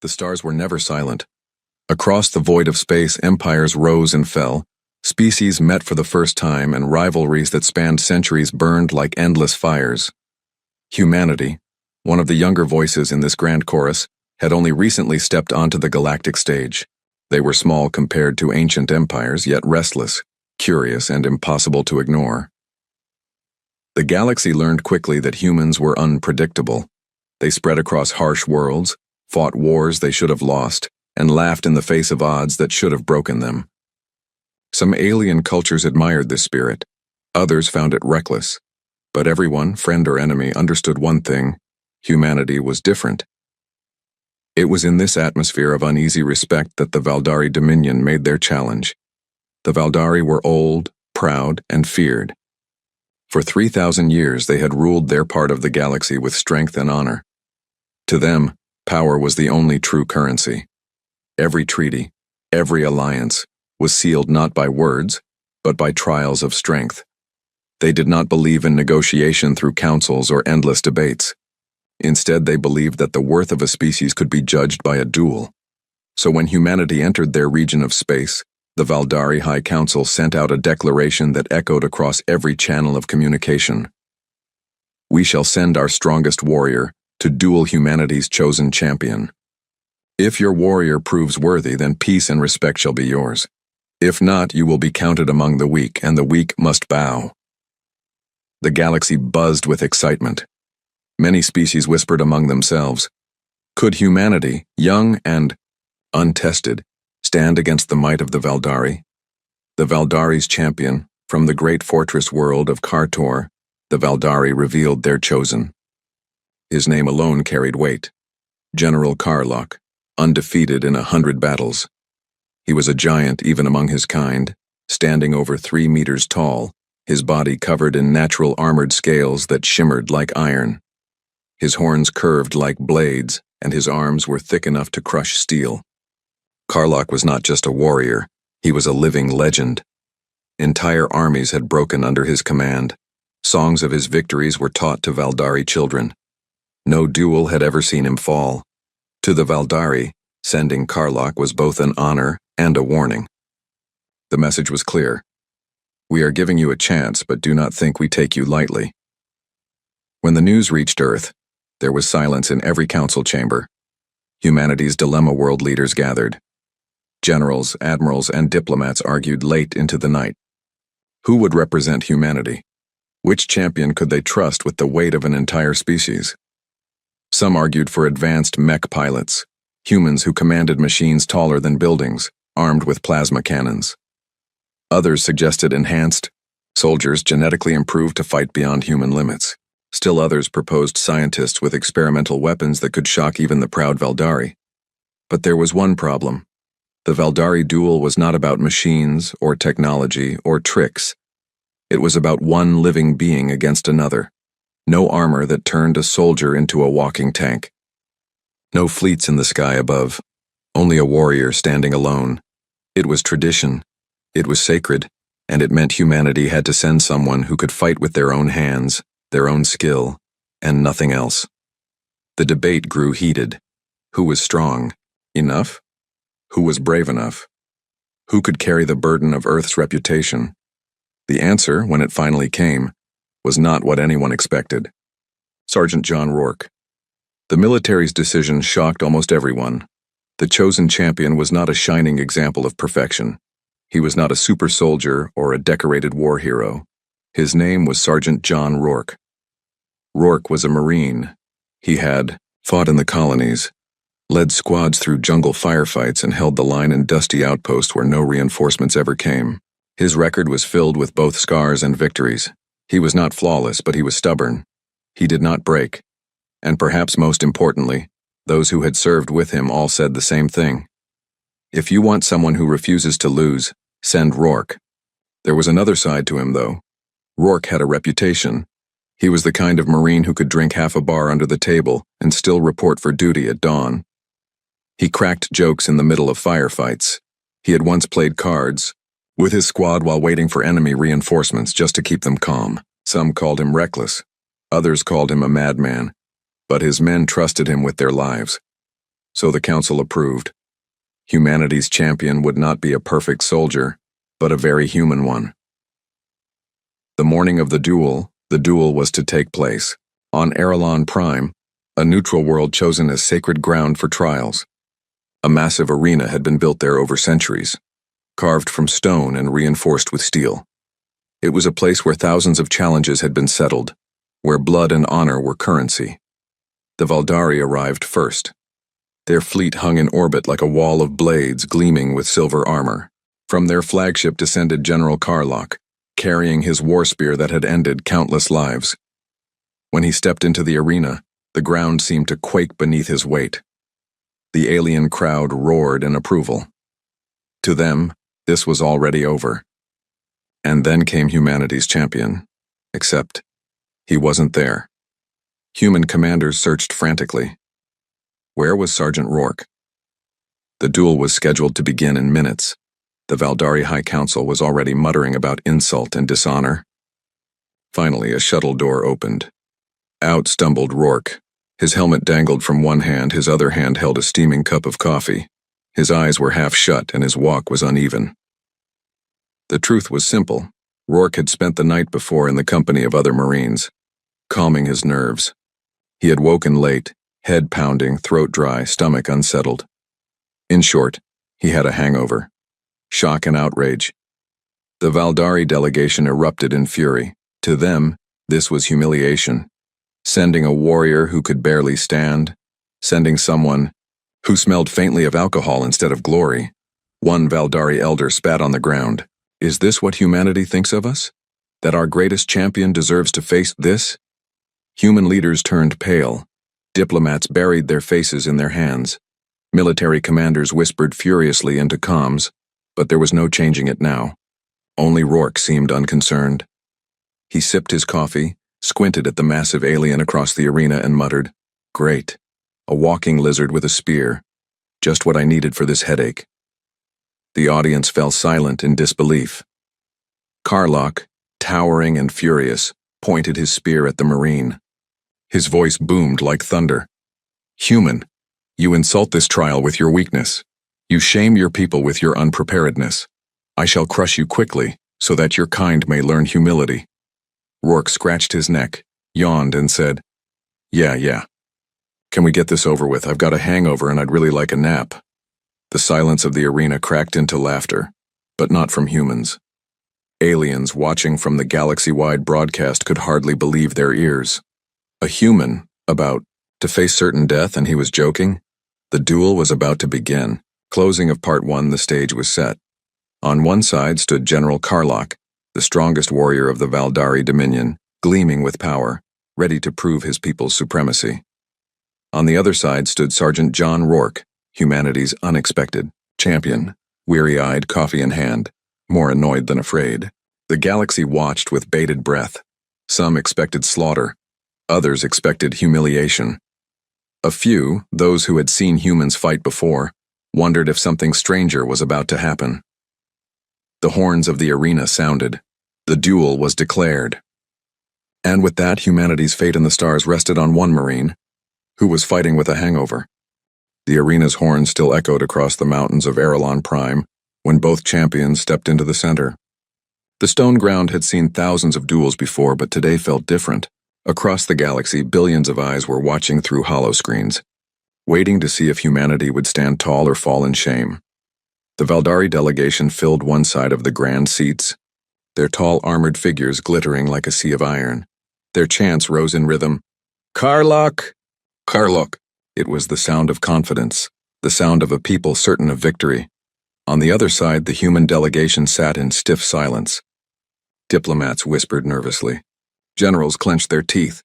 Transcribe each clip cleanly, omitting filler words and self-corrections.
The stars were never silent. Across the void of space, empires rose and fell, species met for the first time, and rivalries that spanned centuries burned like endless fires. Humanity, one of the younger voices in this grand chorus, had only recently stepped onto the galactic stage. They were small compared to ancient empires, yet restless, curious, and impossible to ignore. The galaxy learned quickly that humans were unpredictable. They spread across harsh worlds, fought wars they should have lost, and laughed in the face of odds that should have broken them. Some alien cultures admired this spirit. Others found it reckless. But everyone, friend or enemy, understood one thing: humanity was different. It was in this atmosphere of uneasy respect that the Valdari Dominion made their challenge. The Valdari were old, proud, and feared. For 3,000 years they had ruled their part of the galaxy with strength and honor. To them, power was the only true currency. Every treaty, every alliance, was sealed not by words, but by trials of strength. They did not believe in negotiation through councils or endless debates. Instead, they believed that the worth of a species could be judged by a duel. So when humanity entered their region of space, the Valdari High Council sent out a declaration that echoed across every channel of communication. "We shall send our strongest warrior to duel humanity's chosen champion. If your warrior proves worthy, then peace and respect shall be yours. If not, you will be counted among the weak, and the weak must bow." The galaxy buzzed with excitement. Many species whispered among themselves, could humanity, young and untested, stand against the might of the Valdari? The Valdari's champion, from the great fortress world of Kartor, the Valdari revealed their chosen. His name alone carried weight: General Karlok, undefeated in 100 battles. He was a giant even among his kind, standing over 3 meters tall, his body covered in natural armored scales that shimmered like iron. His horns curved like blades, and his arms were thick enough to crush steel. Karlok was not just a warrior, he was a living legend. Entire armies had broken under his command. Songs of his victories were taught to Valdari children. No duel had ever seen him fall. To the Valdari, sending Karlok was both an honor and a warning. The message was clear: "We are giving you a chance, but do not think we take you lightly." When the news reached Earth, there was silence in every council chamber. Humanity's dilemma world leaders gathered. Generals, admirals, and diplomats argued late into the night. Who would represent humanity? Which champion could they trust with the weight of an entire species? Some argued for advanced mech pilots, humans who commanded machines taller than buildings, armed with plasma cannons. Others suggested enhanced soldiers genetically improved to fight beyond human limits. Still others proposed scientists with experimental weapons that could shock even the proud Valdari. But there was one problem. The Valdari duel was not about machines or technology or tricks. It was about one living being against another. No armor that turned a soldier into a walking tank. No fleets in the sky above. Only a warrior standing alone. It was tradition. It was sacred. And it meant humanity had to send someone who could fight with their own hands, their own skill, and nothing else. The debate grew heated. Who was strong enough? Who was brave enough? Who could carry the burden of Earth's reputation? The answer, when it finally came, was not what anyone expected. Sergeant John Rourke. The military's decision shocked almost everyone. The chosen champion was not a shining example of perfection. He was not a super soldier or a decorated war hero. His name was Sergeant John Rourke. Rourke was a Marine. He had fought in the colonies, led squads through jungle firefights, and held the line in dusty outposts where no reinforcements ever came. His record was filled with both scars and victories. He was not flawless, but he was stubborn. He did not break. And perhaps most importantly, those who had served with him all said the same thing. If you want someone who refuses to lose, send Rourke. There was another side to him, though. Rourke had a reputation. He was the kind of Marine who could drink half a bar under the table and still report for duty at dawn. He cracked jokes in the middle of firefights. He had once played cards with his squad while waiting for enemy reinforcements just to keep them calm. Some called him reckless. Others called him a madman. But his men trusted him with their lives. So the council approved. Humanity's champion would not be a perfect soldier, but a very human one. The morning of the duel was to take place on Arelon Prime, a neutral world chosen as sacred ground for trials. A massive arena had been built there over centuries, carved from stone and reinforced with steel. It was a place where thousands of challenges had been settled, where blood and honor were currency. The Valdari arrived first. Their fleet hung in orbit like a wall of blades gleaming with silver armor. From their flagship descended General Karlach, carrying his war spear that had ended countless lives. When he stepped into the arena, the ground seemed to quake beneath his weight. The alien crowd roared in approval. To them, this was already over. And then came humanity's champion. Except, he wasn't there. Human commanders searched frantically. Where was Sergeant Rourke? The duel was scheduled to begin in minutes. The Valdari High Council was already muttering about insult and dishonor. Finally, a shuttle door opened. Out stumbled Rourke. His helmet dangled from one hand, his other hand held a steaming cup of coffee. His eyes were half shut and his walk was uneven. The truth was simple. Rourke had spent the night before in the company of other Marines, calming his nerves. He had woken late, head pounding, throat dry, stomach unsettled. In short, he had a hangover. Shock and outrage. The Valdari delegation erupted in fury. To them, this was humiliation. Sending a warrior who could barely stand, sending someone who smelled faintly of alcohol instead of glory. One Valdari elder spat on the ground. Is this what humanity thinks of us? That our greatest champion deserves to face this? Human leaders turned pale. Diplomats buried their faces in their hands. Military commanders whispered furiously into comms, but there was no changing it now. Only Rourke seemed unconcerned. He sipped his coffee, squinted at the massive alien across the arena and muttered, "Great. A walking lizard with a spear. Just what I needed for this headache." The audience fell silent in disbelief. Karlach, towering and furious, pointed his spear at the Marine. His voice boomed like thunder. "Human, you insult this trial with your weakness. You shame your people with your unpreparedness. I shall crush you quickly, so that your kind may learn humility." Rourke scratched his neck, yawned, and said, Yeah. Can we get this over with? I've got a hangover and I'd really like a nap." The silence of the arena cracked into laughter, but not from humans. Aliens watching from the galaxy-wide broadcast could hardly believe their ears. A human, about to face certain death, and he was joking? The duel was about to begin. Closing of Part 1, the stage was set. On one side stood General Karlach, the strongest warrior of the Valdari Dominion, gleaming with power, ready to prove his people's supremacy. On the other side stood Sergeant John Rourke, humanity's unexpected champion, weary-eyed, coffee in hand, more annoyed than afraid. The galaxy watched with bated breath. Some expected slaughter. Others expected humiliation. A few, those who had seen humans fight before, wondered if something stranger was about to happen. The horns of the arena sounded. The duel was declared. And with that, humanity's fate in the stars rested on one Marine, who was fighting with a hangover. The arena's horns still echoed across the mountains of Arelon Prime when both champions stepped into the center. The stone ground had seen thousands of duels before, but today felt different. Across the galaxy, billions of eyes were watching through holoscreens, waiting to see if humanity would stand tall or fall in shame. The Valdari delegation filled one side of the grand seats, their tall armored figures glittering like a sea of iron. Their chants rose in rhythm. "Karlach! Karlach!" It was the sound of confidence, the sound of a people certain of victory. On the other side, the human delegation sat in stiff silence. Diplomats whispered nervously. Generals clenched their teeth.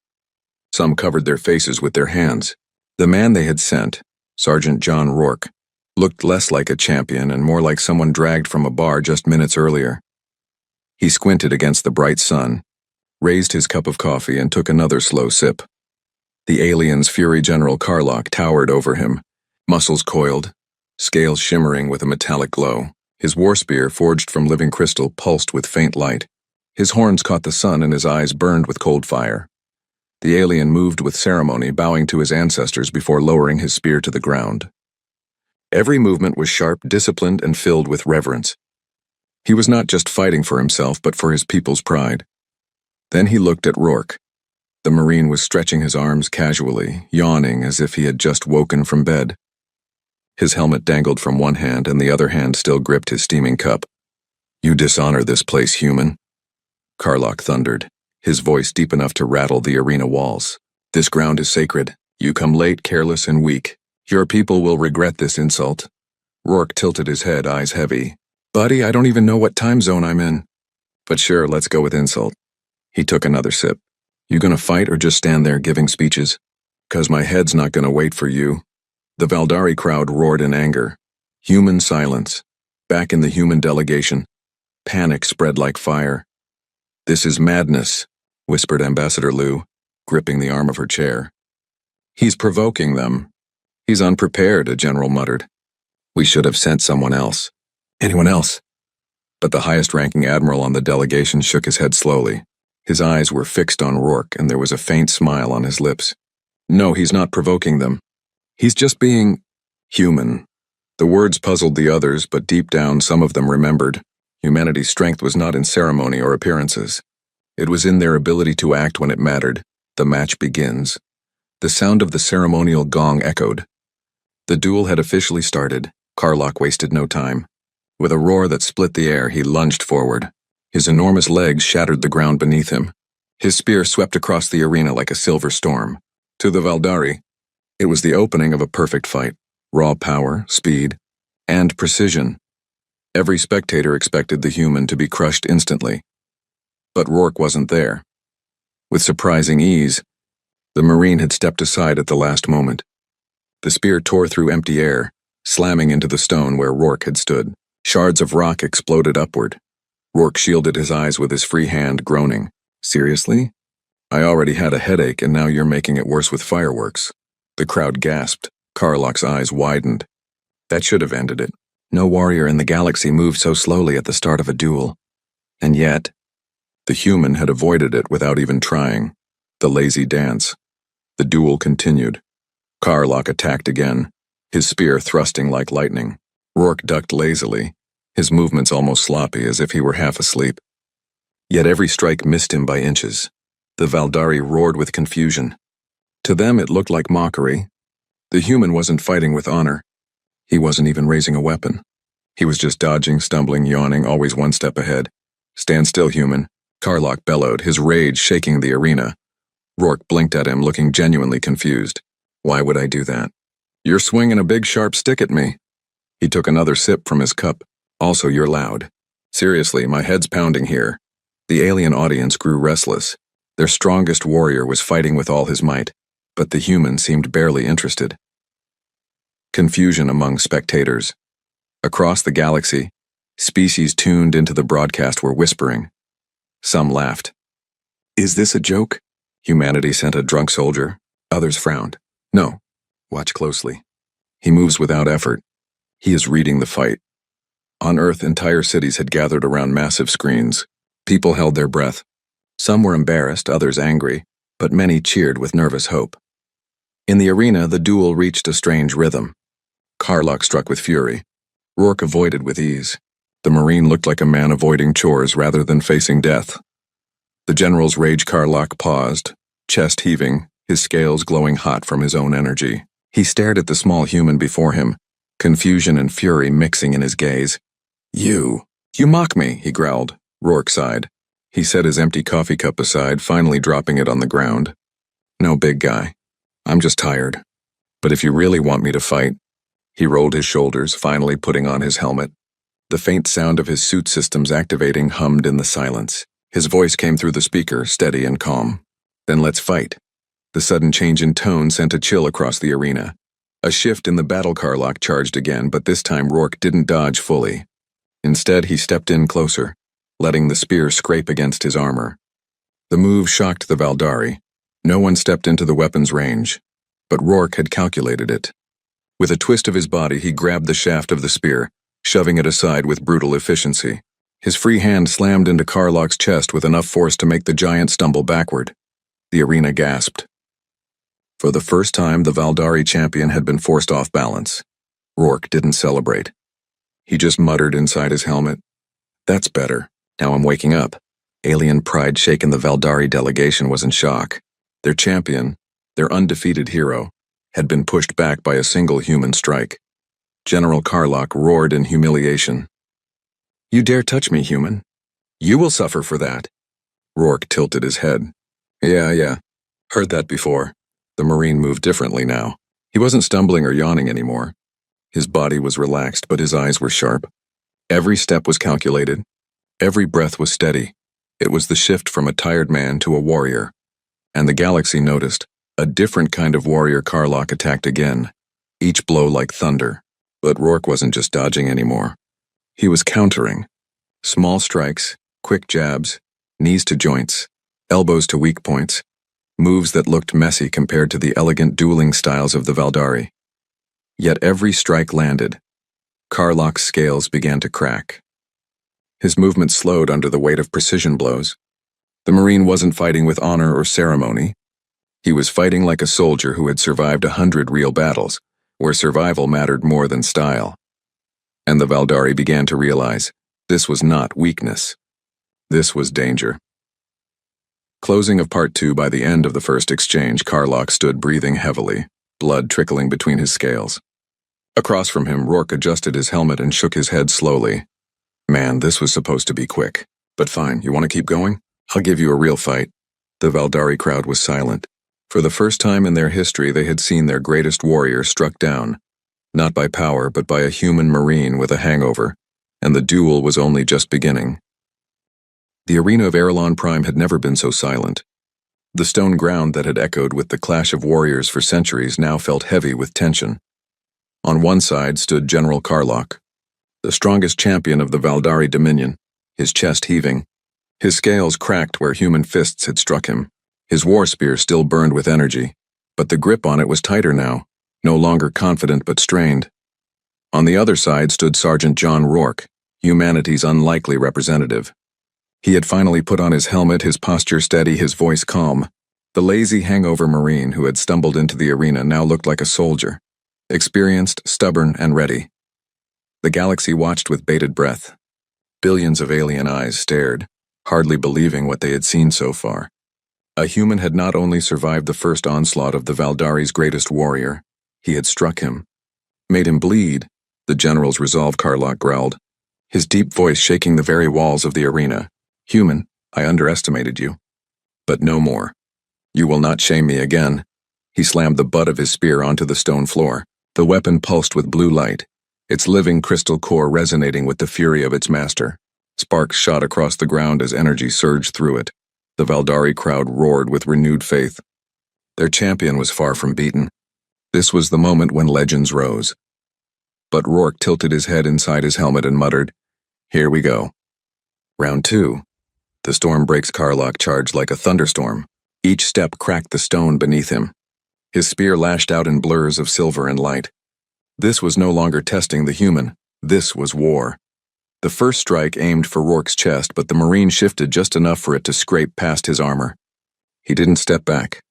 Some covered their faces with their hands. The man they had sent, Sergeant John Rourke, looked less like a champion and more like someone dragged from a bar just minutes earlier. He squinted against the bright sun, raised his cup of coffee, and took another slow sip. The alien's fury General Karlach towered over him, muscles coiled, scales shimmering with a metallic glow. His war spear, forged from living crystal, pulsed with faint light. His horns caught the sun and his eyes burned with cold fire. The alien moved with ceremony, bowing to his ancestors before lowering his spear to the ground. Every movement was sharp, disciplined, and filled with reverence. He was not just fighting for himself, but for his people's pride. Then he looked at Rourke. The Marine was stretching his arms casually, yawning as if he had just woken from bed. His helmet dangled from one hand, and the other hand still gripped his steaming cup. "You dishonor this place, human," Karlach thundered, his voice deep enough to rattle the arena walls. "This ground is sacred. You come late, careless, and weak. Your people will regret this insult." Rourke tilted his head, eyes heavy. "Buddy, I don't even know what time zone I'm in. But sure, let's go with insult." He took another sip. "You gonna fight or just stand there giving speeches? 'Cause my head's not gonna wait for you." The Valdari crowd roared in anger. Human silence. Back in the human delegation, panic spread like fire. "This is madness," whispered Ambassador Liu, gripping the arm of her chair. "He's provoking them. He's unprepared," a general muttered. "We should have sent someone else." "Anyone else?" But the highest-ranking admiral on the delegation shook his head slowly. His eyes were fixed on Rourke, and there was a faint smile on his lips. "No, he's not provoking them. He's just being human." The words puzzled the others, but deep down some of them remembered. Humanity's strength was not in ceremony or appearances. It was in their ability to act when it mattered. The match begins. The sound of the ceremonial gong echoed. The duel had officially started. Karlach wasted no time. With a roar that split the air, he lunged forward. His enormous legs shattered the ground beneath him. His spear swept across the arena like a silver storm. To the Valdari, it was the opening of a perfect fight. Raw power, speed, and precision. Every spectator expected the human to be crushed instantly. But Rourke wasn't there. With surprising ease, the Marine had stepped aside at the last moment. The spear tore through empty air, slamming into the stone where Rourke had stood. Shards of rock exploded upward. Rourke shielded his eyes with his free hand, groaning. "Seriously? I already had a headache, and now you're making it worse with fireworks." The crowd gasped. Karlach's eyes widened. That should have ended it. No warrior in the galaxy moved so slowly at the start of a duel. And yet, the human had avoided it without even trying. The lazy dance. The duel continued. Karlach attacked again, his spear thrusting like lightning. Rourke ducked lazily, his movements almost sloppy, as if he were half asleep. Yet every strike missed him by inches. The Valdari roared with confusion. To them it looked like mockery. The human wasn't fighting with honor. He wasn't even raising a weapon. He was just dodging, stumbling, yawning, always one step ahead. "Stand still, human," Karlach bellowed, his rage shaking the arena. Rourke blinked at him, looking genuinely confused. "Why would I do that?" "You're swinging a big sharp stick at me." He took another sip from his cup. "Also, you're loud. Seriously, my head's pounding here." The alien audience grew restless. Their strongest warrior was fighting with all his might, but the human seemed barely interested. Confusion among spectators. Across the galaxy, species tuned into the broadcast were whispering. Some laughed. "Is this a joke? Humanity sent a drunk soldier." Others frowned. "No. Watch closely. He moves without effort. He is reading the fight." On Earth, entire cities had gathered around massive screens. People held their breath. Some were embarrassed, others angry, but many cheered with nervous hope. In the arena, the duel reached a strange rhythm. Karlach struck with fury. Rourke avoided with ease. The Marine looked like a man avoiding chores rather than facing death. The general's rage. Karlach paused, chest heaving, his scales glowing hot from his own energy. He stared at the small human before him, confusion and fury mixing in his gaze. You mock me," he growled. Rourke sighed. He set his empty coffee cup aside, finally dropping it on the ground. "No, big guy. I'm just tired. But if you really want me to fight..." He rolled his shoulders, finally putting on his helmet. The faint sound of his suit systems activating hummed in the silence. His voice came through the speaker, steady and calm. "Then let's fight." The sudden change in tone sent a chill across the arena. A shift in the battle. Karlach charged again, but this time Rourke didn't dodge fully. Instead, he stepped in closer, letting the spear scrape against his armor. The move shocked the Valdari. No one stepped into the weapon's range, but Rourke had calculated it. With a twist of his body, he grabbed the shaft of the spear, shoving it aside with brutal efficiency. His free hand slammed into Karlach's chest with enough force to make the giant stumble backward. The arena gasped. For the first time, the Valdari champion had been forced off balance. Rourke didn't celebrate. He just muttered inside his helmet, "That's better. Now I'm waking up." Alien pride shaken, the Valdari delegation was in shock. Their champion, their undefeated hero, had been pushed back by a single human strike. General Karlach roared in humiliation. "You dare touch me, human? You will suffer for that." Rourke tilted his head. Yeah. Heard that before." The Marine moved differently now. He wasn't stumbling or yawning anymore. His body was relaxed, but his eyes were sharp. Every step was calculated. Every breath was steady. It was the shift from a tired man to a warrior. And the galaxy noticed. A different kind of warrior. Karlach attacked again, each blow like thunder. But Rourke wasn't just dodging anymore. He was countering. Small strikes, quick jabs, knees to joints, elbows to weak points, moves that looked messy compared to the elegant dueling styles of the Valdari. Yet every strike landed. Karlach's scales began to crack. His movement slowed under the weight of precision blows. The Marine wasn't fighting with honor or ceremony. He was fighting like a soldier who had survived 100 real battles, where survival mattered more than style. And the Valdari began to realize this was not weakness. This was danger. Closing of Part 2. By the end of the first exchange, Karlach stood breathing heavily, blood trickling between his scales. Across from him, Rourke adjusted his helmet and shook his head slowly. "Man, this was supposed to be quick. But fine, you want to keep going? I'll give you a real fight." The Valdari crowd was silent. For the first time in their history, they had seen their greatest warrior struck down, not by power, but by a human Marine with a hangover, and the duel was only just beginning. The arena of Erelon Prime had never been so silent. The stone ground that had echoed with the clash of warriors for centuries now felt heavy with tension. On one side stood General Karlach, the strongest champion of the Valdari Dominion, his chest heaving. His scales cracked where human fists had struck him. His war spear still burned with energy, but the grip on it was tighter now, no longer confident but strained. On the other side stood Sergeant John Rourke, humanity's unlikely representative. He had finally put on his helmet, his posture steady, his voice calm. The lazy hangover Marine who had stumbled into the arena now looked like a soldier, experienced, stubborn, and ready. The galaxy watched with bated breath. Billions of alien eyes stared, hardly believing what they had seen so far. A human had not only survived the first onslaught of the Valdari's greatest warrior, he had struck him. Made him bleed, the general's resolve, Karlach growled, his deep voice shaking the very walls of the arena. "Human, I underestimated you. But no more. You will not shame me again." He slammed the butt of his spear onto the stone floor. The weapon pulsed with blue light, its living crystal core resonating with the fury of its master. Sparks shot across the ground as energy surged through it. The Valdari crowd roared with renewed faith. Their champion was far from beaten. This was the moment when legends rose. But Rourke tilted his head inside his helmet and muttered, "Here we go." Round 2. The storm breaks. Karlach charged like a thunderstorm. Each step cracked the stone beneath him. His spear lashed out in blurs of silver and light. This was no longer testing the human. This was war. The first strike aimed for Rourke's chest, but the Marine shifted just enough for it to scrape past his armor. He didn't step back.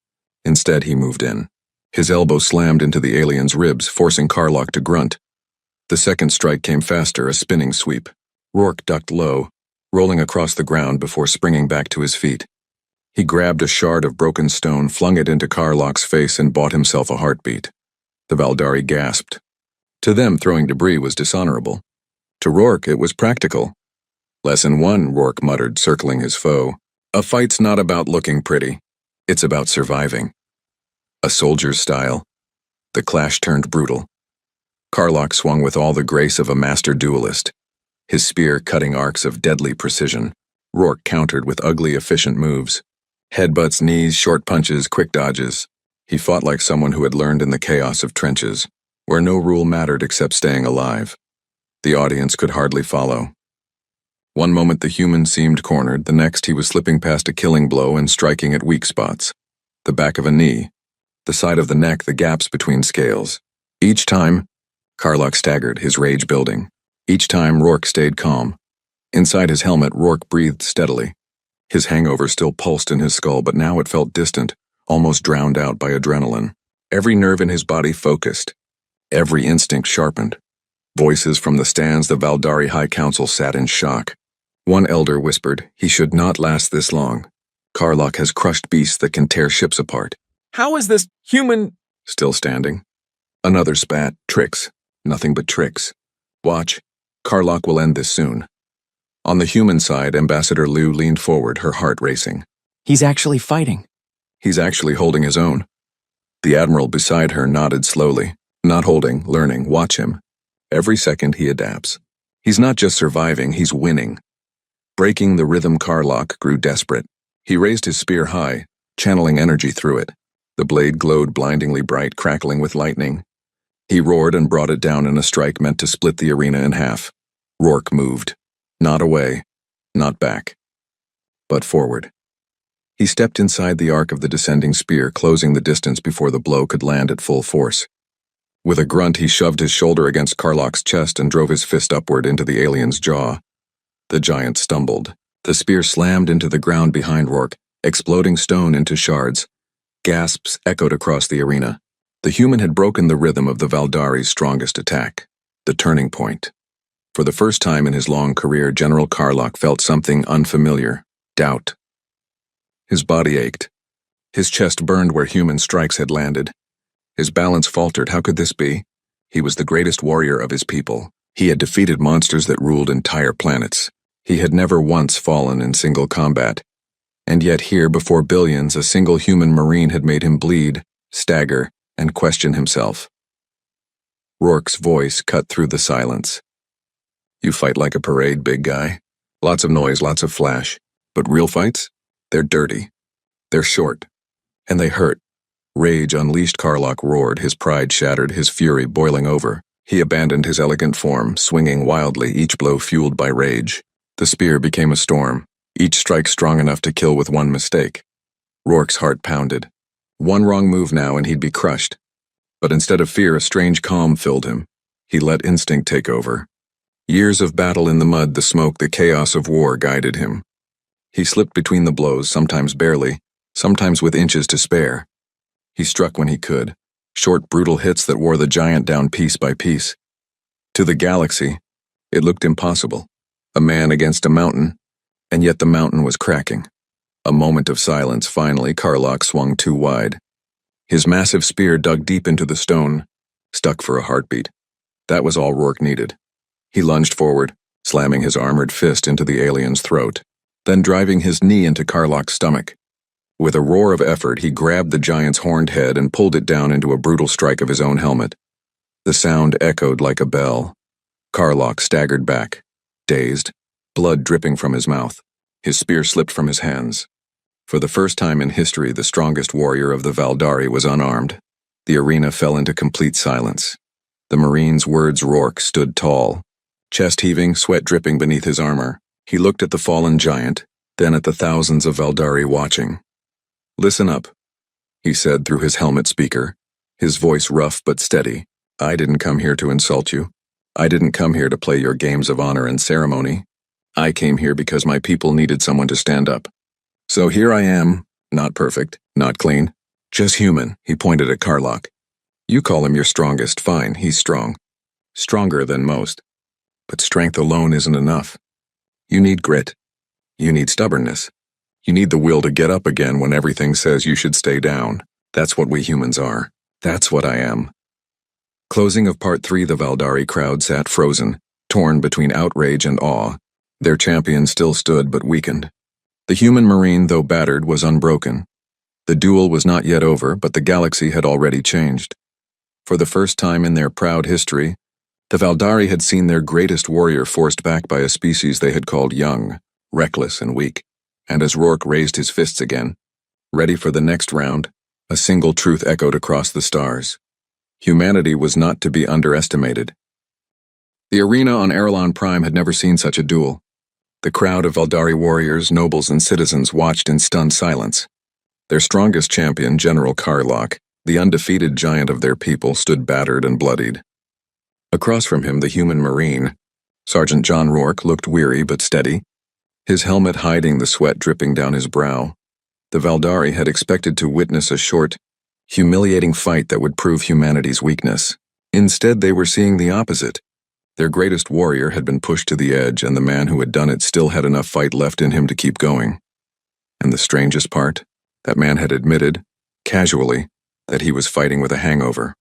Instead, he moved in. His elbow slammed into the alien's ribs, forcing Karlach to grunt. The second strike came faster, a spinning sweep. Rourke ducked low, rolling across the ground before springing back to his feet. He grabbed a shard of broken stone, flung it into Karlach's face, and bought himself a heartbeat. The Valdari gasped. To them, throwing debris was dishonorable. To Rourke, it was practical. "Lesson 1, Rourke muttered, circling his foe. "A fight's not about looking pretty. It's about surviving." A soldier's style. The clash turned brutal. Karlach swung with all the grace of a master duelist, his spear cutting arcs of deadly precision. Rourke countered with ugly, efficient moves. Headbutts, knees, short punches, quick dodges. He fought like someone who had learned in the chaos of trenches, where no rule mattered except staying alive. The audience could hardly follow. One moment the human seemed cornered, the next he was slipping past a killing blow and striking at weak spots. The back of a knee, the side of the neck, the gaps between scales. Each time, Karlach staggered, his rage building. Each time, Rourke stayed calm. Inside his helmet, Rourke breathed steadily. His hangover still pulsed in his skull, but now it felt distant, almost drowned out by adrenaline. Every nerve in his body focused. Every instinct sharpened. Voices from the stands, the Valdari High Council sat in shock. One elder whispered, "He should not last this long. Karlach has crushed beasts that can tear ships apart." "How is this human—" Still standing. Another spat, "Tricks. Nothing but tricks. Watch. Karlach will end this soon." On the human side, Ambassador Liu leaned forward, her heart racing. "He's actually fighting." "He's actually holding his own." The admiral beside her nodded slowly. "Not holding, learning, watch him. Every second he adapts. He's not just surviving, he's winning." Breaking the rhythm, Karlach grew desperate. He raised his spear high, channeling energy through it. The blade glowed blindingly bright, crackling with lightning. He roared and brought it down in a strike meant to split the arena in half. Rourke moved. Not away, not back, but forward. He stepped inside the arc of the descending spear, closing the distance before the blow could land at full force. With a grunt, he shoved his shoulder against Karlach's chest and drove his fist upward into the alien's jaw. The giant stumbled. The spear slammed into the ground behind Rourke, exploding stone into shards. Gasps echoed across the arena. The human had broken the rhythm of the Valdari's strongest attack. The turning point. For the first time in his long career, General Karlach felt something unfamiliar. Doubt. His body ached. His chest burned where human strikes had landed. His balance faltered. How could this be? He was the greatest warrior of his people. He had defeated monsters that ruled entire planets. He had never once fallen in single combat. And yet here, before billions, a single human marine had made him bleed, stagger, and question himself. Rourke's voice cut through the silence. "You fight like a parade, big guy. Lots of noise, lots of flash. But real fights? They're dirty. They're short. And they hurt." Rage unleashed. Karlach roared, his pride shattered, his fury boiling over. He abandoned his elegant form, swinging wildly, each blow fueled by rage. The spear became a storm, each strike strong enough to kill with one mistake. Rourke's heart pounded. One wrong move now and he'd be crushed. But instead of fear, a strange calm filled him. He let instinct take over. Years of battle in the mud, the smoke, the chaos of war guided him. He slipped between the blows, sometimes barely, sometimes with inches to spare. He struck when he could, short, brutal hits that wore the giant down piece by piece. To the galaxy, it looked impossible. A man against a mountain, and yet the mountain was cracking. A moment of silence. Finally, Karlach swung too wide. His massive spear dug deep into the stone, stuck for a heartbeat. That was all Rourke needed. He lunged forward, slamming his armored fist into the alien's throat, then driving his knee into Karlach's stomach. With a roar of effort, he grabbed the giant's horned head and pulled it down into a brutal strike of his own helmet. The sound echoed like a bell. Karlach staggered back, dazed, blood dripping from his mouth. His spear slipped from his hands. For the first time in history, the strongest warrior of the Valdari was unarmed. The arena fell into complete silence. The Marine's words. Rourke stood tall, chest heaving, sweat dripping beneath his armor. He looked at the fallen giant, then at the thousands of Valdari watching. "Listen up," he said through his helmet speaker, his voice rough but steady. "I didn't come here to insult you. I didn't come here to play your games of honor and ceremony. I came here because my people needed someone to stand up. So here I am, not perfect, not clean, just human." He pointed at Karlach. "You call him your strongest, fine, he's strong. Stronger than most. But strength alone isn't enough. You need grit. You need stubbornness. You need the will to get up again when everything says you should stay down. That's what we humans are. That's what I am." Closing of Part 3. The Valdari crowd sat frozen, torn between outrage and awe. Their champion still stood but weakened. The human marine, though battered, was unbroken. The duel was not yet over, but the galaxy had already changed. For the first time in their proud history, the Valdari had seen their greatest warrior forced back by a species they had called young, reckless, and weak. And as Rourke raised his fists again, ready for the next round, a single truth echoed across the stars. Humanity was not to be underestimated. The arena on Arelon Prime had never seen such a duel. The crowd of Valdari warriors, nobles, and citizens watched in stunned silence. Their strongest champion, General Karlach, the undefeated giant of their people, stood battered and bloodied. Across from him, the human marine, Sergeant John Rourke, looked weary but steady, his helmet hiding the sweat dripping down his brow. The Valdari had expected to witness a short, humiliating fight that would prove humanity's weakness. Instead, they were seeing the opposite. Their greatest warrior had been pushed to the edge, and the man who had done it still had enough fight left in him to keep going. And the strangest part, that man had admitted, casually, that he was fighting with a hangover.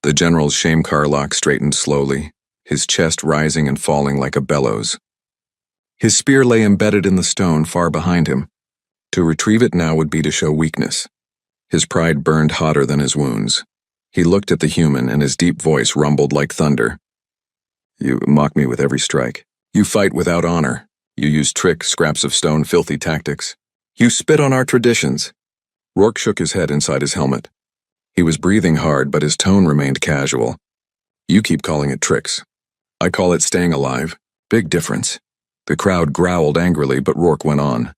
The general's shame Karlach straightened slowly, his chest rising and falling like a bellows. His spear lay embedded in the stone far behind him. To retrieve it now would be to show weakness. His pride burned hotter than his wounds. He looked at the human, and his deep voice rumbled like thunder. "You mock me with every strike. You fight without honor. You use tricks, scraps of stone, filthy tactics. You spit on our traditions." Rourke shook his head inside his helmet. He was breathing hard, but his tone remained casual. "You keep calling it tricks. I call it staying alive. Big difference." The crowd growled angrily, but Rourke went on.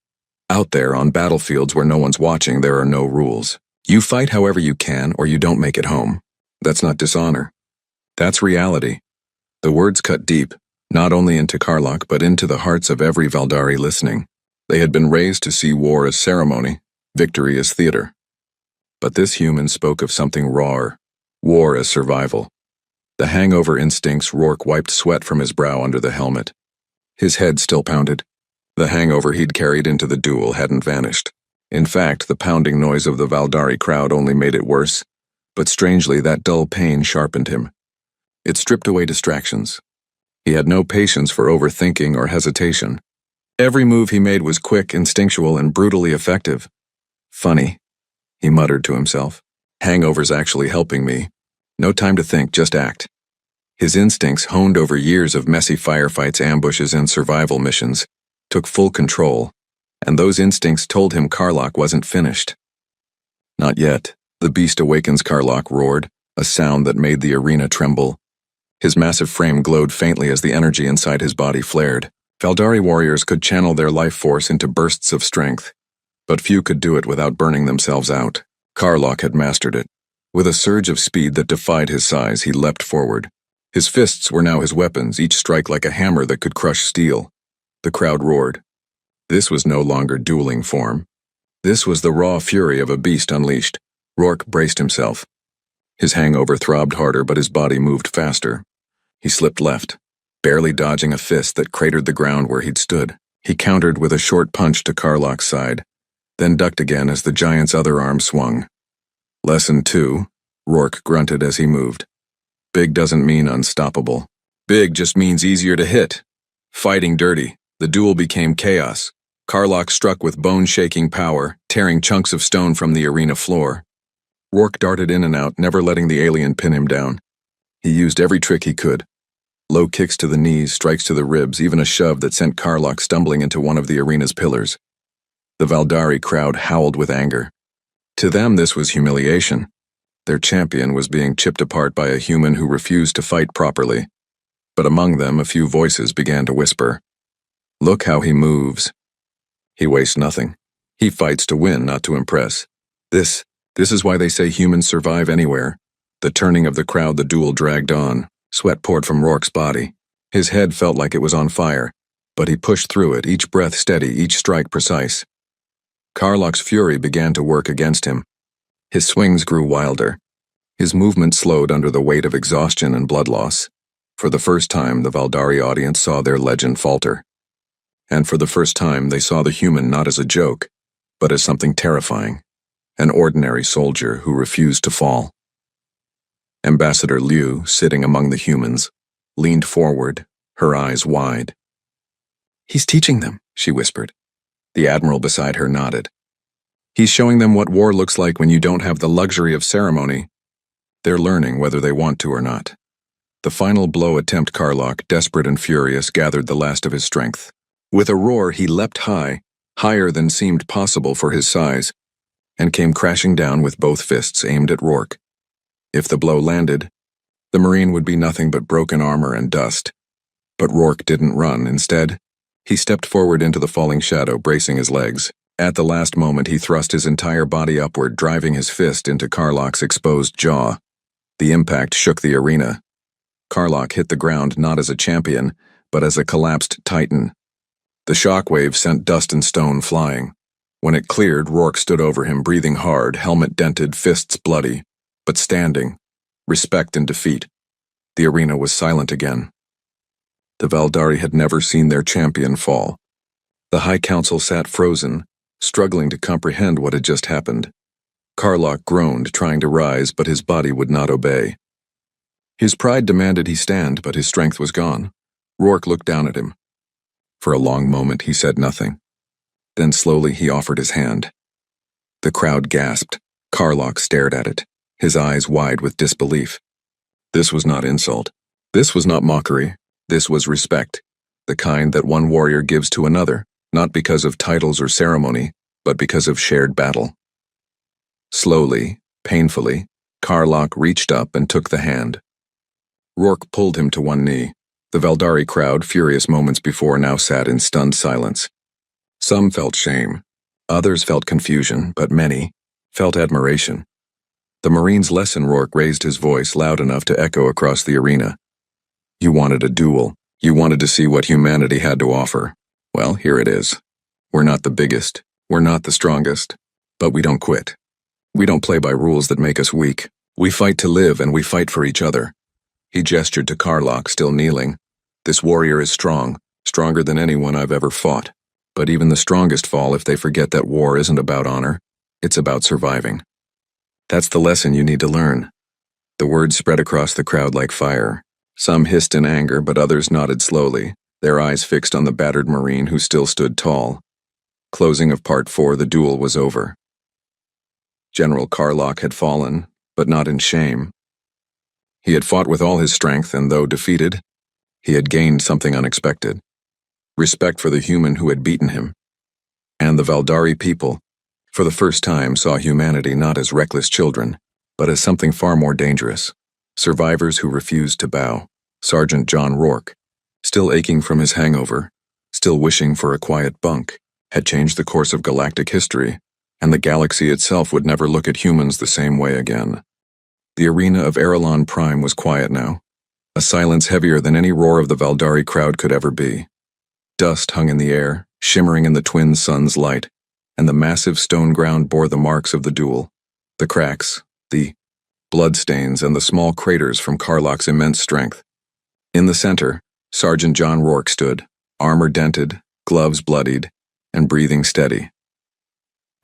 "Out there, on battlefields where no one's watching, there are no rules. You fight however you can, or you don't make it home. That's not dishonor. That's reality." The words cut deep, not only into Karlach, but into the hearts of every Valdari listening. They had been raised to see war as ceremony, victory as theater. But this human spoke of something rawer, war as survival. The hangover instincts Rourke wiped sweat from his brow under the helmet. His head still pounded. The hangover he'd carried into the duel hadn't vanished. In fact, the pounding noise of the Valdari crowd only made it worse, but strangely that dull pain sharpened him. It stripped away distractions. He had no patience for overthinking or hesitation. Every move he made was quick, instinctual, and brutally effective. "Funny," he muttered to himself. "Hangover's actually helping me. No time to think, just act." His instincts, honed over years of messy firefights, ambushes, and survival missions, took full control, and those instincts told him Karlach wasn't finished. "Not yet." The beast awakens, Karlach roared, a sound that made the arena tremble. His massive frame glowed faintly as the energy inside his body flared. Valdari warriors could channel their life force into bursts of strength, but few could do it without burning themselves out. Karlach had mastered it. With a surge of speed that defied his size, he leapt forward. His fists were now his weapons, each strike like a hammer that could crush steel. The crowd roared. This was no longer dueling form. This was the raw fury of a beast unleashed. Rourke braced himself. His hangover throbbed harder, but his body moved faster. He slipped left, barely dodging a fist that cratered the ground where he'd stood. He countered with a short punch to Karlach's side, then ducked again as the giant's other arm swung. Lesson 2, Rourke grunted as he moved. Big doesn't mean unstoppable. Big just means easier to hit. Fighting dirty, the duel became chaos. Karlach struck with bone-shaking power, tearing chunks of stone from the arena floor. Rourke darted in and out, never letting the alien pin him down. He used every trick he could. Low kicks to the knees, strikes to the ribs, even a shove that sent Karlach stumbling into one of the arena's pillars. The Valdari crowd howled with anger. To them, this was humiliation. Their champion was being chipped apart by a human who refused to fight properly. But among them, a few voices began to whisper. "Look how he moves. He wastes nothing. He fights to win, not to impress. This is why they say humans survive anywhere." The turning of the crowd, the duel dragged on. Sweat poured from Rourke's body. His head felt like it was on fire, but he pushed through it, each breath steady, each strike precise. Karlach's fury began to work against him. His swings grew wilder. His movement slowed under the weight of exhaustion and blood loss. For the first time, the Valdari audience saw their legend falter. And for the first time, they saw the human not as a joke, but as something terrifying. An ordinary soldier who refused to fall. Ambassador Liu, sitting among the humans, leaned forward, her eyes wide. "He's teaching them," she whispered. The admiral beside her nodded. "He's showing them what war looks like when you don't have the luxury of ceremony. They're learning whether they want to or not." The final blow attempt, Karlach, desperate and furious, gathered the last of his strength. With a roar, he leapt high, higher than seemed possible for his size, and came crashing down with both fists aimed at Rourke. If the blow landed, the Marine would be nothing but broken armor and dust. But Rourke didn't run. Instead, he stepped forward into the falling shadow, bracing his legs. At the last moment, he thrust his entire body upward, driving his fist into Karlach's exposed jaw. The impact shook the arena. Karlach hit the ground not as a champion, but as a collapsed titan. The shockwave sent dust and stone flying. When it cleared, Rourke stood over him, breathing hard, helmet dented, fists bloody, but standing, respect and defeat. The arena was silent again. The Valdari had never seen their champion fall. The High Council sat frozen, struggling to comprehend what had just happened. Karlach groaned, trying to rise, but his body would not obey. His pride demanded he stand, but his strength was gone. Rourke looked down at him. For a long moment he said nothing. Then slowly he offered his hand. The crowd gasped. Karlach stared at it, his eyes wide with disbelief. This was not insult. This was not mockery. This was respect, the kind that one warrior gives to another, not because of titles or ceremony, but because of shared battle. Slowly, painfully, Karlach reached up and took the hand. Rourke pulled him to one knee. The Valdari crowd, furious moments before, now sat in stunned silence. Some felt shame. Others felt confusion, but many felt admiration. The Marine's lesson. Rourke raised his voice loud enough to echo across the arena. You wanted a duel. You wanted to see what humanity had to offer. Well, here it is. We're not the biggest. We're not the strongest. But we don't quit. We don't play by rules that make us weak. We fight to live, and we fight for each other. He gestured to Karlach, still kneeling. This warrior is strong, stronger than anyone I've ever fought. But even the strongest fall if they forget that war isn't about honor. It's about surviving. That's the lesson you need to learn. The words spread across the crowd like fire. Some hissed in anger, but others nodded slowly, their eyes fixed on the battered Marine who still stood tall. Closing of Part 4, the duel was over. General Karlach had fallen, but not in shame. He had fought with all his strength, and though defeated, he had gained something unexpected. Respect for the human who had beaten him. And the Valdari people, for the first time, saw humanity not as reckless children, but as something far more dangerous. Survivors who refused to bow. Sergeant John Rourke, still aching from his hangover, still wishing for a quiet bunk, had changed the course of galactic history, and the galaxy itself would never look at humans the same way again. The arena of Erelon Prime was quiet now, a silence heavier than any roar of the Valdari crowd could ever be. Dust hung in the air, shimmering in the twin sun's light, and the massive stone ground bore the marks of the duel. The cracks, the bloodstains, and the small craters from Karlach's immense strength. In the center, Sergeant John Rourke stood, armor dented, gloves bloodied, and breathing steady.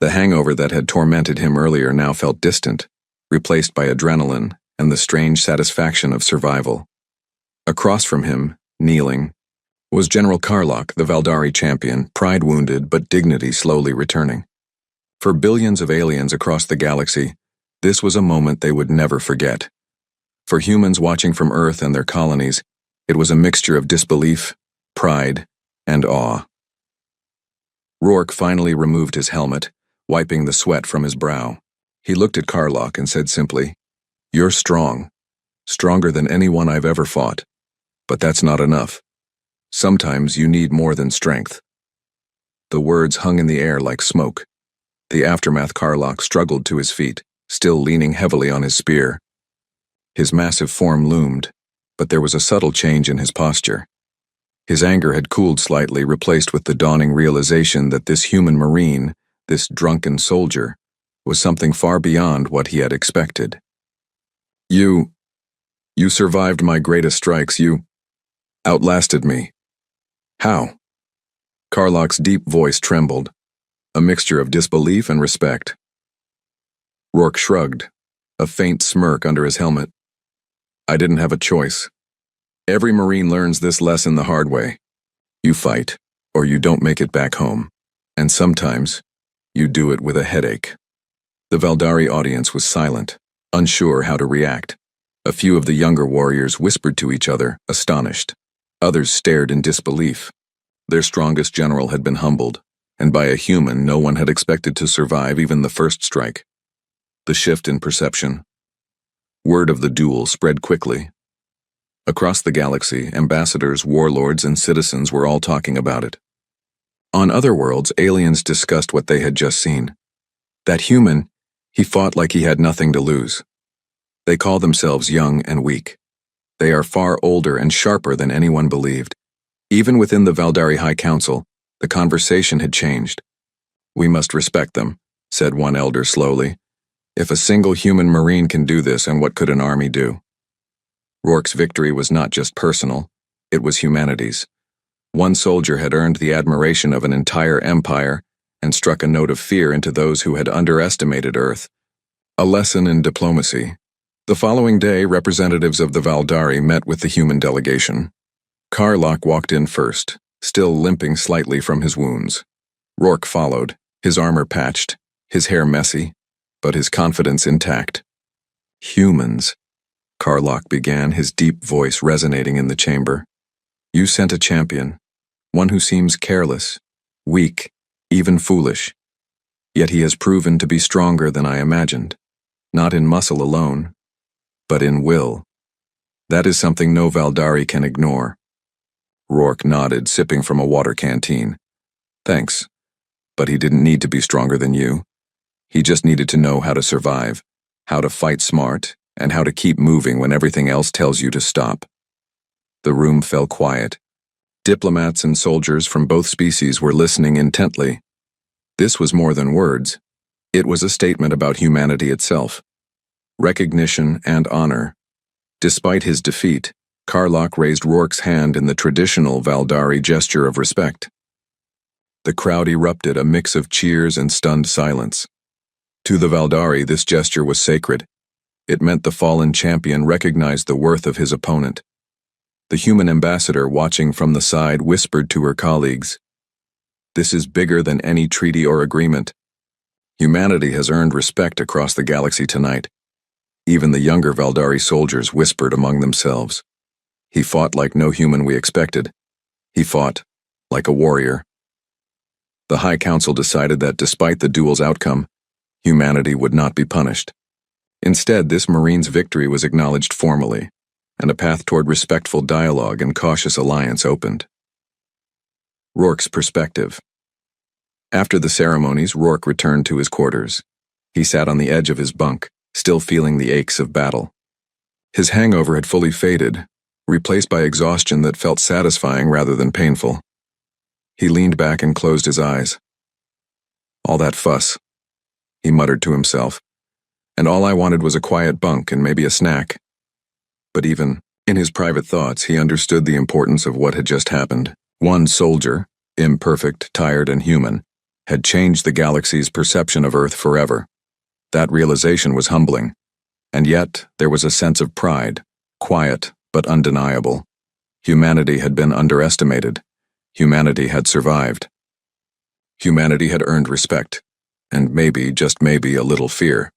The hangover that had tormented him earlier now felt distant, replaced by adrenaline and the strange satisfaction of survival. Across from him, kneeling, was General Karlach, the Valdari champion, pride wounded but dignity slowly returning. For billions of aliens across the galaxy, this was a moment they would never forget. For humans watching from Earth and their colonies, it was a mixture of disbelief, pride, and awe. Rourke finally removed his helmet, wiping the sweat from his brow. He looked at Karlach and said simply, "You're strong, stronger than anyone I've ever fought. But that's not enough. Sometimes you need more than strength." The words hung in the air like smoke. The aftermath. Karlach struggled to his feet, still leaning heavily on his spear. His massive form loomed, but there was a subtle change in his posture. His anger had cooled slightly, replaced with the dawning realization that this human Marine, this drunken soldier, was something far beyond what he had expected. You survived my greatest strikes. You outlasted me." "How?" Karlach's deep voice trembled, a mixture of disbelief and respect. Rourke shrugged, a faint smirk under his helmet. "I didn't have a choice. Every Marine learns this lesson the hard way. You fight, or you don't make it back home. And sometimes, you do it with a headache." The Valdari audience was silent, unsure how to react. A few of the younger warriors whispered to each other, astonished. Others stared in disbelief. Their strongest general had been humbled, and by a human no one had expected to survive even the first strike. The shift in perception. Word of the duel spread quickly. Across the galaxy, ambassadors, warlords, and citizens were all talking about it. On other worlds, aliens discussed what they had just seen. That human, he fought like he had nothing to lose. They call themselves young and weak. They are far older and sharper than anyone believed. Even within the Valdari High Council, the conversation had changed. "We must respect them," said one elder slowly. If a single human Marine can do this, and what could an army do? Rourke's victory was not just personal, it was humanity's. One soldier had earned the admiration of an entire empire and struck a note of fear into those who had underestimated Earth. A lesson in diplomacy. The following day, representatives of the Valdari met with the human delegation. Karlach walked in first, still limping slightly from his wounds. Rourke followed, his armor patched, his hair messy, but his confidence intact. Humans, Karlach began, his deep voice resonating in the chamber. You sent a champion, one who seems careless, weak, even foolish. Yet he has proven to be stronger than I imagined, not in muscle alone, but in will. That is something no Valdari can ignore. Rourke nodded, sipping from a water canteen. Thanks, but he didn't need to be stronger than you. He just needed to know how to survive, how to fight smart, and how to keep moving when everything else tells you to stop. The room fell quiet. Diplomats and soldiers from both species were listening intently. This was more than words. It was a statement about humanity itself. Recognition and honor. Despite his defeat, Karlach raised Rourke's hand in the traditional Valdari gesture of respect. The crowd erupted, a mix of cheers and stunned silence. To the Valdari, this gesture was sacred. It meant the fallen champion recognized the worth of his opponent. The human ambassador, watching from the side, whispered to her colleagues, "This is bigger than any treaty or agreement. Humanity has earned respect across the galaxy tonight." Even the younger Valdari soldiers whispered among themselves. He fought like no human we expected. He fought like a warrior. The High Council decided that despite the duel's outcome, humanity would not be punished. Instead, this Marine's victory was acknowledged formally, and a path toward respectful dialogue and cautious alliance opened. Rourke's perspective. After the ceremonies, Rourke returned to his quarters. He sat on the edge of his bunk, still feeling the aches of battle. His hangover had fully faded, replaced by exhaustion that felt satisfying rather than painful. He leaned back and closed his eyes. All that fuss, he muttered to himself, and all I wanted was a quiet bunk and maybe a snack. But even in his private thoughts, he understood the importance of what had just happened. One soldier, imperfect, tired, and human, had changed the galaxy's perception of Earth forever. That realization was humbling, and yet there was a sense of pride, quiet but undeniable. Humanity had been underestimated. Humanity had survived. Humanity had earned respect, and maybe, just maybe, a little fear.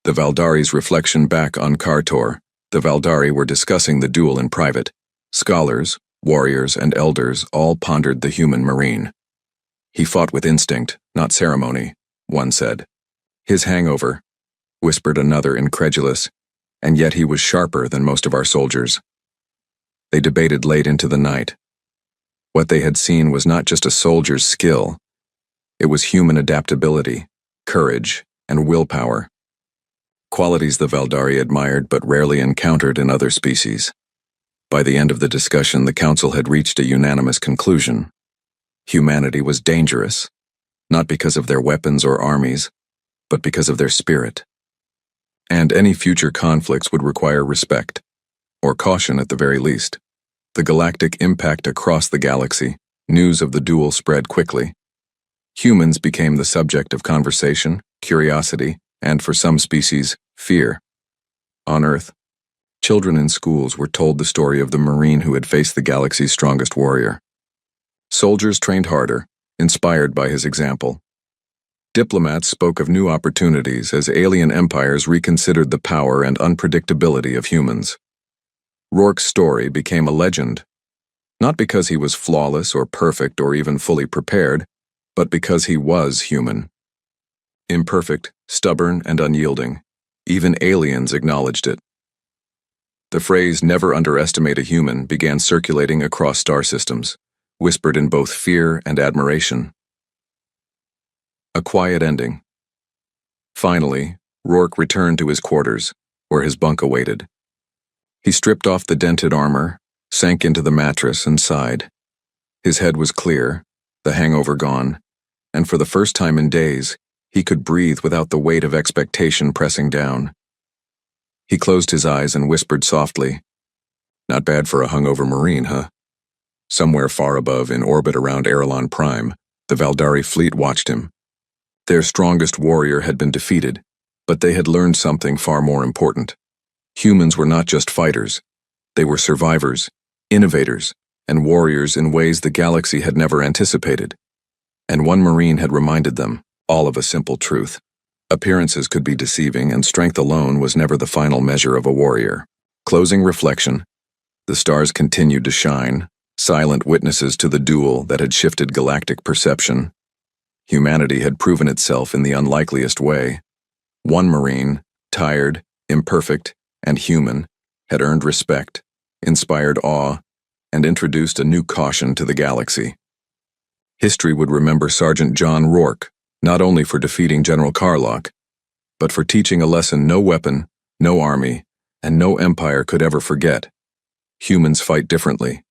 The Valdari's reflection back on Kartor. The Valdari were discussing the duel in private. Scholars, warriors, and elders all pondered the human Marine. He fought with instinct, not ceremony, one said. His hangover, whispered another, incredulous, and yet he was sharper than most of our soldiers. They debated late into the night. What they had seen was not just a soldier's skill. It was human adaptability, courage, and willpower. Qualities the Valdari admired but rarely encountered in other species. By the end of the discussion, the council had reached a unanimous conclusion. Humanity was dangerous, not because of their weapons or armies, but because of their spirit. And any future conflicts would require respect, or caution at the very least. The galactic impact across the galaxy, news of the duel spread quickly. Humans became the subject of conversation, curiosity, and for some species, fear. On Earth, children in schools were told the story of the Marine who had faced the galaxy's strongest warrior. Soldiers trained harder, inspired by his example. Diplomats spoke of new opportunities as alien empires reconsidered the power and unpredictability of humans. Rourke's story became a legend, not because he was flawless or perfect or even fully prepared, but because he was human. Imperfect, stubborn, and unyielding, even aliens acknowledged it. The phrase "never underestimate a human" began circulating across star systems, whispered in both fear and admiration. A quiet ending. Finally, Rourke returned to his quarters, where his bunk awaited. He stripped off the dented armor, sank into the mattress, and sighed. His head was clear, the hangover gone, and for the first time in days, He could breathe without the weight of expectation pressing down. He closed his eyes and whispered softly, "Not bad for a hungover Marine, huh?" Somewhere far above, in orbit around Erelon Prime, the Valdari fleet watched him. Their strongest warrior had been defeated, but they had learned something far more important. Humans were not just fighters. They were survivors, innovators, and warriors in ways the galaxy had never anticipated. And one Marine had reminded them, all of a simple truth. Appearances could be deceiving, and strength alone was never the final measure of a warrior. Closing reflection. The stars continued to shine, silent witnesses to the duel that had shifted galactic perception. Humanity had proven itself in the unlikeliest way. One Marine, tired, imperfect, and human, had earned respect, inspired awe, and introduced a new caution to the galaxy. History would remember Sergeant John Rourke, not only for defeating General Karlock, but for teaching a lesson no weapon, no army, and no empire could ever forget. Humans fight differently.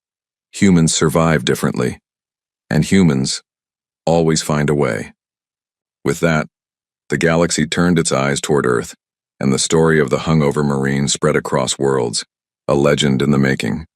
Humans survive differently. And humans always find a way. With that, the galaxy turned its eyes toward Earth, and the story of the hungover Marine spread across worlds, a legend in the making.